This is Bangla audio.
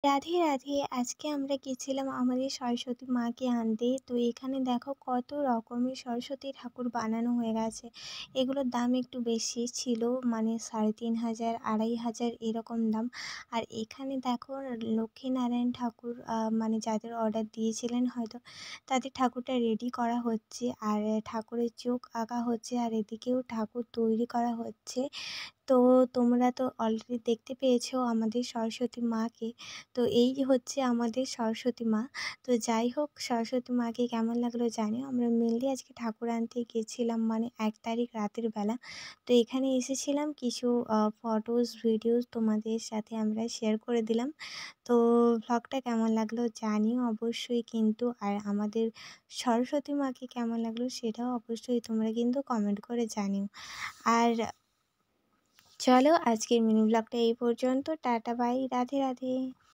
রাধে রাধে। আজকে আমরা গেছিলাম আমাদের সরস্বতী মাকে আনতে। তো এখানে দেখো কত রকমের সরস্বতী ঠাকুর বানানো হয়ে গেছে। এগুলোর দাম একটু বেশি ছিল, মানে ৩,৫০০ ২,৫০০ এরকম দাম। আর এখানে দেখো লক্ষ্মীনারায়ণ ঠাকুর, মানে যাদের অর্ডার দিয়েছিলেন হয়তো তাদের ঠাকুরটা রেডি করা হচ্ছে। আর ঠাকুরের চোখ আঁকা হচ্ছে, আর এদিকেও ঠাকুর তৈরি করা হচ্ছে। তো তোমরা তো অলরেডি দেখতে পেয়েছো আমাদের সরস্বতী মাকে। তো এই হচ্ছে আমাদের সরস্বতী মা। তো যাই হোক, সরস্বতী মাকে কেমন লাগলো জানিও। আমরা মেনলি আজকে ঠাকুর আনতে গেছিলাম, মানে ১ তারিখ রাতের বেলা। তো এখানে এসেছিলাম, কিছু ফটোস, ভিডিওস তোমাদের সাথে আমরা শেয়ার করে দিলাম। তো ভ্লগটা কেমন লাগলো জানিও অবশ্যই কিন্তু। আর আমাদের সরস্বতী মাকে কেমন লাগলো সেটাও অবশ্যই তোমরা কিন্তু কমেন্ট করে জানিও। আর চলো আজকের মিনি ব্লগটা এই পর্যন্ত। Tata, bye, Radhe Radhe.